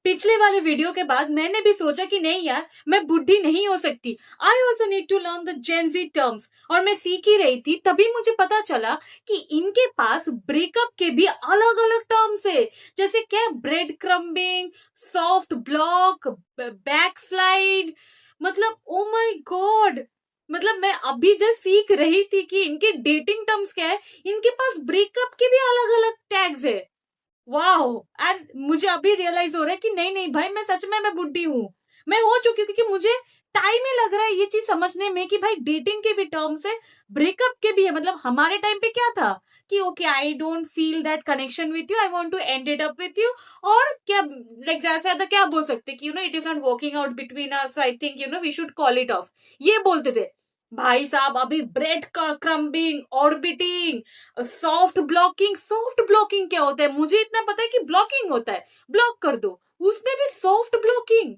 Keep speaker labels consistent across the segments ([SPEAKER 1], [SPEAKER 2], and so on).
[SPEAKER 1] पिछले वाले वीडियो के बाद मैंने भी सोचा कि नहीं यार, मैं बुढ़ी नहीं हो सकती। I also need to learn the Gen Z terms. और मैं सीख ही रही थी, तभी मुझे पता चला कि इनके पास ब्रेकअप के भी अलग अलग टर्म्स है। जैसे क्या, bread crumbing, soft block, back slide. मतलब ओ माय गॉड, मतलब मैं अभी जस्ट सीख रही थी कि इनके डेटिंग टर्म्स क्या है। इनके पास ब्रेकअप के भी अलग अलग टैग्स है। वाओ। एंड मुझे अभी रियलाइज हो रहा है कि नहीं नहीं भाई, मैं सच में मैं बुढ़ी हूँ। मैं हो चुकी हूँ, क्योंकि मुझे टाइम ही लग रहा है ये चीज समझने में कि भाई डेटिंग के भी टर्म्स है, ब्रेकअप के भी है। मतलब हमारे टाइम पे क्या था कि okay, I don't feel that connection with you, I want to end it up with you. और क्या, लाइक ज्यादा से ज्यादा क्या बोल सकते कि it is not working out between us, I think we should call it off. ये बोलते थे। भाई साहब, अभी breadcrumbing, orbiting, soft blocking क्या होता है? मुझे इतना पता है कि ब्लॉकिंग होता है, ब्लॉक कर दो। उसमें भी सॉफ्ट ब्लॉकिंग,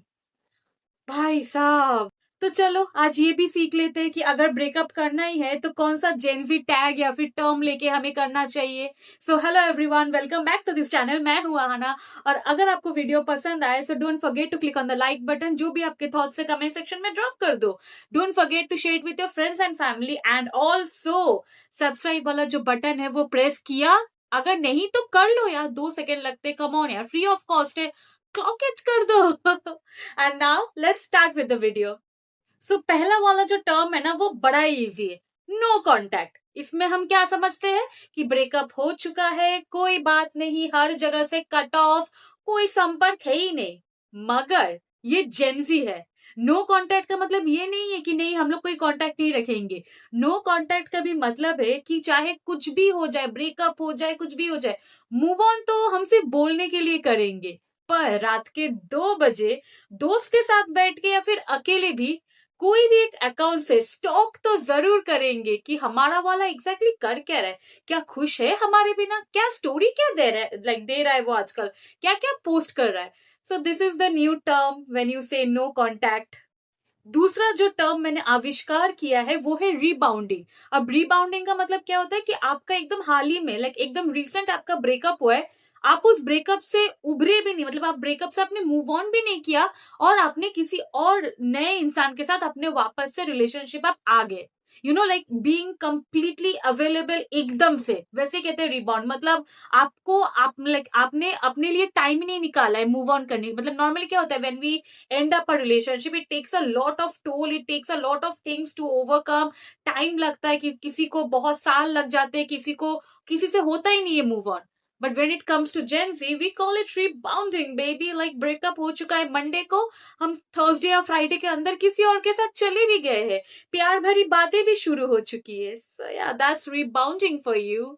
[SPEAKER 1] भाई साहब। तो चलो आज ये भी सीख लेते हैं कि अगर ब्रेकअप करना ही है तो कौन सा जेनजी टैग या फिर टर्म लेके हमें करना चाहिए। So hello everyone, welcome back to this channel. मैं हूं आहाना। और अगर आपको वीडियो पसंद आए so don't forget to click on the like button. जो भी आपके थॉट्स है कमेंट सेक्शन में ड्रॉप कर दो। Don't forget to share with your friends and family. And also subscribe वाला जो बटन है वो प्रेस किया? अगर नहीं तो कर लो यार, 2 सेकेंड लगते, कम ऑन यार, फ्री ऑफ कॉस्ट है, क्लॉक एच कर दो। And now let's start with the video. So पहला वाला जो टर्म है ना, वो बड़ा ही इजी है, नो कॉन्टैक्ट। इसमें हम क्या समझते हैं कि ब्रेकअप हो चुका है, कोई बात नहीं, हर जगह से कट ऑफ, कोई संपर्क है ही नहीं। मगर ये जेंजी है। नो कॉन्टैक्ट का मतलब ये नहीं है कि नहीं, हम लोग कोई कॉन्टैक्ट नहीं रखेंगे। नो कॉन्टैक्ट का भी मतलब है कि चाहे कुछ भी हो जाए, ब्रेकअप हो जाए, कुछ भी हो जाए, मूव ऑन तो हम सिर्फ बोलने के लिए करेंगे। पर रात के 2 बजे दोस्त के साथ बैठ के या फिर अकेले भी कोई भी एक अकाउंट से स्टॉक तो जरूर करेंगे कि हमारा वाला एग्जैक्टली कर क्या रहा है, क्या खुश है हमारे बिना, क्या स्टोरी क्या दे रहा है, दे रहा है वो आजकल, क्या क्या पोस्ट कर रहा है। So this is the new term when you से नो कॉन्टैक्ट। दूसरा जो टर्म मैंने आविष्कार किया है वो है रीबाउंडिंग। अब रीबाउंडिंग का मतलब क्या होता है कि आपका एकदम हाल ही में, एकदम रिसेंट आपका ब्रेकअप हुआ है, आप उस ब्रेकअप से उभरे भी नहीं, मतलब आप ब्रेकअप से आपने मूव ऑन भी नहीं किया, और आपने किसी और नए इंसान के साथ अपने वापस से रिलेशनशिप आप आ गए। बीइंग कंप्लीटली अवेलेबल एकदम से, वैसे कहते हैं रिबाउंड। मतलब आपने अपने लिए टाइम ही नहीं निकाला है मूव ऑन करने। मतलब नॉर्मली क्या होता है, when we end up a relationship, it takes a lot of toll, it takes a lot of things to overcome। Time लगता है, कि किसी को बहुत साल लग जाते हैं, किसी को किसी से होता ही नहीं है move on. But when it comes to Gen Z we call it rebounding baby. Like breakup हो चुका है मंडे को, हम थर्सडे या फ्राइडे के अंदर किसी और के साथ चले भी गए हैं, प्यार भरी बातें भी शुरू हो चुकी है। सो या दैट्स रीबाउंडिंग फॉर यू।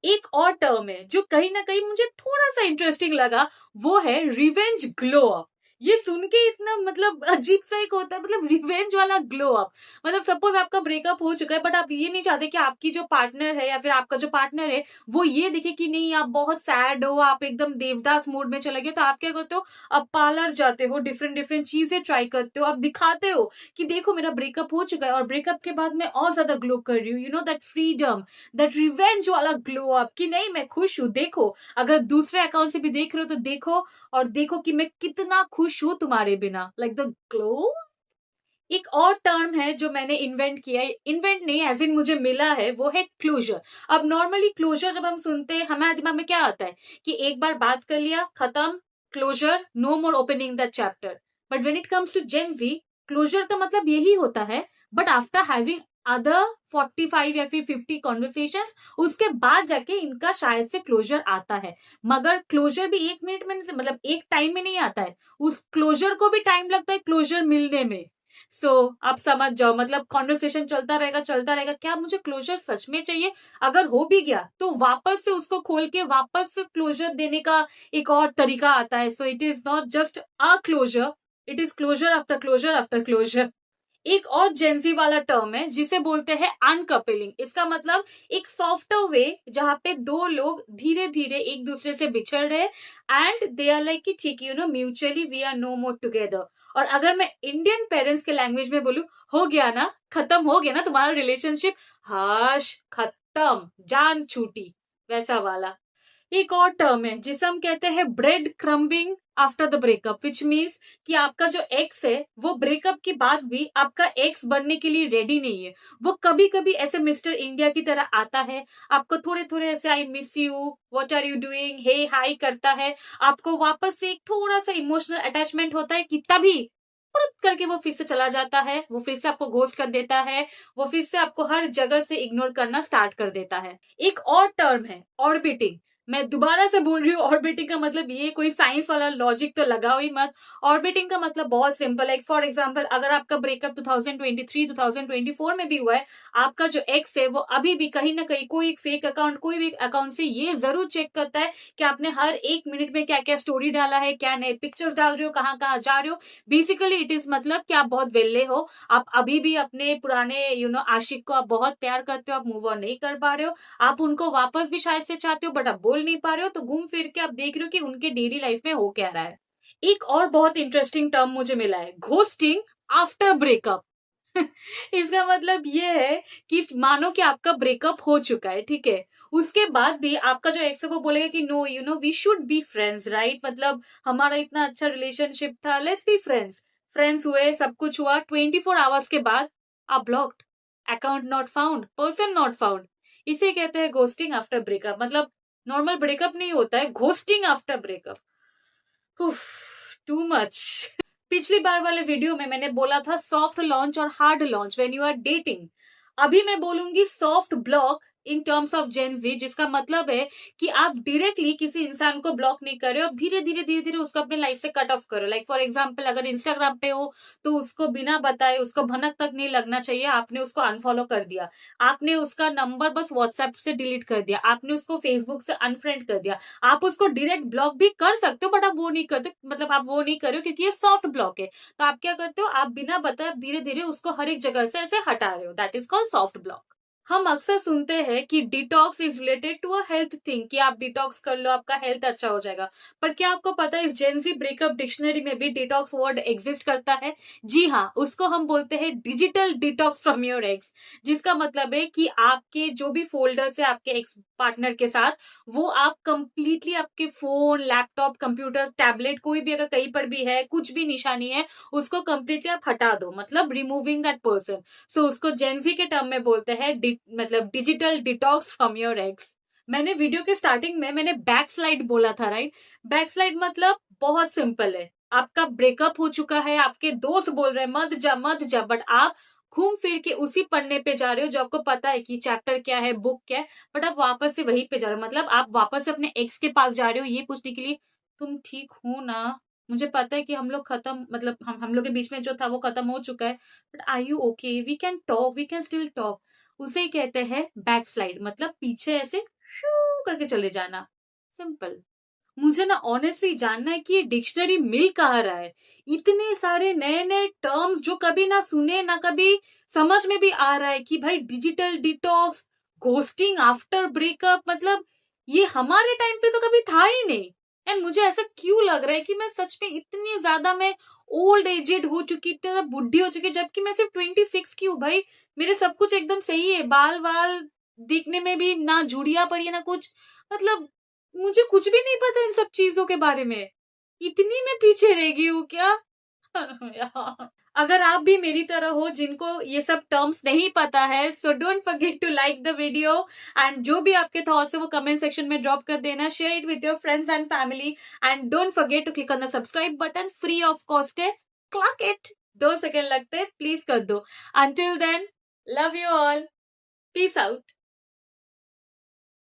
[SPEAKER 1] एक और टर्म है जो कहीं ना कहीं मुझे थोड़ा सा इंटरेस्टिंग लगा, वो है रिवेंज ग्लो अप। ये सुन के इतना मतलब अजीब सा एक होता है, मतलब रिवेंज वाला ग्लो अप। मतलब सपोज आपका ब्रेकअप हो चुका है, बट आप ये नहीं चाहते कि आपकी जो पार्टनर है या फिर आपका जो पार्टनर है वो ये दिखे कि नहीं आप बहुत सैड हो, आप एकदम देवदास मूड में चले गए। तो आप क्या करते हो, आप पार्लर जाते हो, डिफरेंट डिफरेंट चीजें ट्राई करते हो, आप दिखाते हो कि देखो मेरा ब्रेकअप हो चुका है और ब्रेकअप के बाद मैं और ज्यादा ग्लो कर रही हूँ। दैट फ्रीडम, दैट रिवेंज वाला ग्लो अप, कि नहीं मैं खुश हूँ, देखो। अगर दूसरे अकाउंट से भी देख रहे हो तो देखो, और देखो कि मैं कितना खुश हूं तुम्हारे बिना, लाइक द ग्लो। एक और टर्म है जो मैंने इन्वेंट किया है, इन्वेंट नहीं एज इन मुझे मिला है, वो है क्लोजर। अब नॉर्मली क्लोजर जब हम सुनते हैं हमारे दिमाग में क्या आता है कि एक बार बात कर लिया, खत्म, closure, no more opening the chapter. But when it comes to Gen Z, closure का मतलब यही होता है, बट आफ्टर हैविंग अदर 45 या फिर 50 कॉन्वर्सेशंस, उसके बाद जाके इनका शायद से क्लोजर आता है। मगर क्लोजर भी 1 मिनट में, मतलब एक टाइम में नहीं आता है, उस क्लोजर को भी टाइम लगता है क्लोजर मिलने में। आप समझ जाओ, मतलब कॉन्वर्सेशन चलता रहेगा चलता रहेगा, क्या मुझे क्लोजर सच में चाहिए? अगर हो भी गया तो वापस से उसको खोल के वापस से क्लोजर देने का एक और तरीका आता है। So it is not just a closure, it is closure after closure after closure. एक और जेंजी वाला टर्म है जिसे बोलते हैं अनकपलिंग। इसका मतलब एक सॉफ्टर वे जहां पे दो लोग धीरे धीरे एक दूसरे से बिछड़ रहे एंड दे आर लाइक कि ठीक है, mutually we are no more together. और अगर मैं इंडियन पेरेंट्स के लैंग्वेज में बोलूं, हो गया ना, खत्म हो गया ना तुम्हारा रिलेशनशिप, हाश खत्म, जान छूटी, वैसा वाला। एक और टर्म है जिसे हम कहते हैं bread crumbing after the breakup, which means कि आपका जो एक्स है वो ब्रेकअप के बाद भी आपका एक्स बनने के लिए रेडी नहीं है। वो कभी कभी ऐसे मिस्टर इंडिया की तरह आता है, आपको थोड़े थोड़े ऐसे I miss you, what are you doing, hey hi करता है, आपको वापस से एक थोड़ा सा इमोशनल अटैचमेंट होता है कि तभी फुर्र करके वो फिर से चला जाता है, वो फिर से आपको घोस्ट कर देता है, वो फिर से आपको हर जगह से इग्नोर करना स्टार्ट कर देता है। एक और टर्म है ऑर्बिटिंग। मैं दोबारा से बोल रही हूँ, ऑर्बिटिंग का मतलब ये कोई साइंस वाला लॉजिक तो लगाओ ही मत। ऑर्बिटिंग का मतलब बहुत सिंपल है। फॉर एग्जांपल, अगर आपका ब्रेकअप 2023 2024 में भी हुआ है, आपका जो एक्स है वो अभी भी कहीं ना कहीं कोई एक फेक अकाउंट, कोई भी अकाउंट से ये जरूर चेक करता है कि आपने हर एक मिनट में क्या क्या स्टोरी डाला है, क्या नए पिक्चर्स डाल रहे हो, कहाँ कहाँ जा रहे हो। बेसिकली इट इज मतलब कि आप बहुत वेल्ले हो, आप अभी भी अपने पुराने आशिक को आप बहुत प्यार करते हो, आप मूव ऑन नहीं कर पा रहे हो, आप उनको वापस भी शायद से चाहते हो बट आप बोल नहीं पा रहे हो, तो घूम फिर के आप देख रहे हो कि उनके डेली लाइफ में हो क्या रहा है। एक और बहुत इंटरेस्टिंग टर्म मुझे मिला है, घोस्टिंग आफ्टर ब्रेकअप। इसका मतलब ये है कि मानो कि आपका ब्रेकअप हो चुका है, ठीक है, उसके बाद भी आपका जो एक्स है वो बोलेगा कि no we should be friends, right, मतलब हमारा इतना अच्छा रिलेशनशिप था, लेट्स बी फ्रेंड्स। फ्रेंड्स हुए, सब कुछ हुआ, 24 आवर्स के बाद आप blocked, account not found, person not found. इसे कहते हैं घोस्टिंग आफ्टर ब्रेकअप। मतलब नॉर्मल ब्रेकअप नहीं होता है, ghosting after breakup. Too much. पिछली बार वाले वीडियो में मैंने बोला था सॉफ्ट लॉन्च और hard launch when you are dating. अभी मैं बोलूंगी soft block in terms of Gen Z, जिसका मतलब है कि आप डायरेक्टली किसी इंसान को ब्लॉक नहीं कर रहे हो, धीरे धीरे धीरे धीरे उसको अपने लाइफ से कट ऑफ करो। लाइक फॉर एग्जांपल, अगर इंस्टाग्राम पे हो तो उसको बिना बताए, उसको भनक तक नहीं लगना चाहिए, आपने उसको अनफॉलो कर दिया, आपने उसका नंबर बस व्हाट्सएप से डिलीट कर दिया, आपने उसको फेसबुक से अनफ्रेंड कर दिया, आप उसको डायरेक्ट ब्लॉक भी कर सकते हो बट आप वो नहीं करते, मतलब आप वो नहीं कर रहे हो क्योंकि ये सॉफ्ट ब्लॉक है। तो आप क्या करते हो, आप बिना बताए धीरे धीरे उसको हर एक जगह से ऐसे हटा रहे हो, that is called soft block. हम अक्सर सुनते हैं कि detox is related to a health thing, कि आप डिटॉक्स कर लो आपका हेल्थ अच्छा हो जाएगा। पर क्या आपको पता है इस जेनजी ब्रेकअप डिक्शनरी में भी डिटॉक्स वर्ड एग्जिस्ट करता है? जी हाँ, उसको हम बोलते हैं digital detox from your x, जिसका मतलब है कि आपके जो भी फोल्डर्स है आपके एक्स पार्टनर के साथ, वो आप कंप्लीटली आपके फोन, लैपटॉप, कंप्यूटर, टैबलेट, कोई भी अगर कहीं पर भी है, कुछ भी निशानी है, उसको कंप्लीटली आप हटा दो, मतलब रिमूविंग दैट पर्सन। सो उसको जेनजी के टर्म में बोलते हैं मतलब digital detox from your x. मैंने वीडियो के स्टार्टिंग में मैंने बैक स्लाइड बोला था, राइट? बैक स्लाइड मतलब बहुत सिंपल है, आपका ब्रेकअप हो चुका है, आपके दोस्त बोल रहे हैं मत जा मत जा, बट आप घूम फिर के उसी पन्ने पे जा रहे हो जो आपको पता है कि चैप्टर क्या है, बुक क्या है, बट आप वापस से वहीं पे जा रहे हो। मतलब आप वापस से अपने एक्स के पास जा रहे हो ये पूछने के लिए, तुम ठीक हो ना? मुझे पता है कि हम लोग खत्म, मतलब हम लोग के बीच में जो था वो खत्म हो चुका है, but are you okay, we can talk, we can still talk. उसे ही कहते हैं बैक स्लाइड, मतलब पीछे ऐसे शू करके चले जाना, सिंपल। मुझे ना ऑनेस्टली जानना है कि ये डिक्शनरी मिल कहाँ रहा है, इतने सारे नए नए टर्म्स जो कभी ना सुने ना कभी समझ में भी आ रहा है कि भाई digital detox, ghosting after breakup, मतलब ये हमारे टाइम पे तो कभी था ही नहीं। एंड मुझे ऐसा क्यों लग रहा है कि मैं सच में इतनी ज्यादा मैं ओल्ड एजेड हो चुकी, इतनी ज्यादा बुढ़ी हो चुकी, जबकि मैं सिर्फ 26 की हूँ भाई। मेरे सब कुछ एकदम सही है, बाल वाल दिखने में भी ना झुड़िया पड़ी है ना कुछ, मतलब मुझे कुछ भी नहीं पता इन सब चीजों के बारे में। इतनी मैं पीछे रह गई हूँ क्या? यार। अगर आप भी मेरी तरह हो जिनको ये सब टर्म्स नहीं पता है, so don't forget to like the video, and जो भी आपके थॉट्स है वो कमेंट सेक्शन में ड्रॉप कर देना, share it with your friends and family, and don't forget to click on the subscribe button, free of cost है, click it, 2 second लगते, प्लीज कर दो। Until then, love you all, peace out.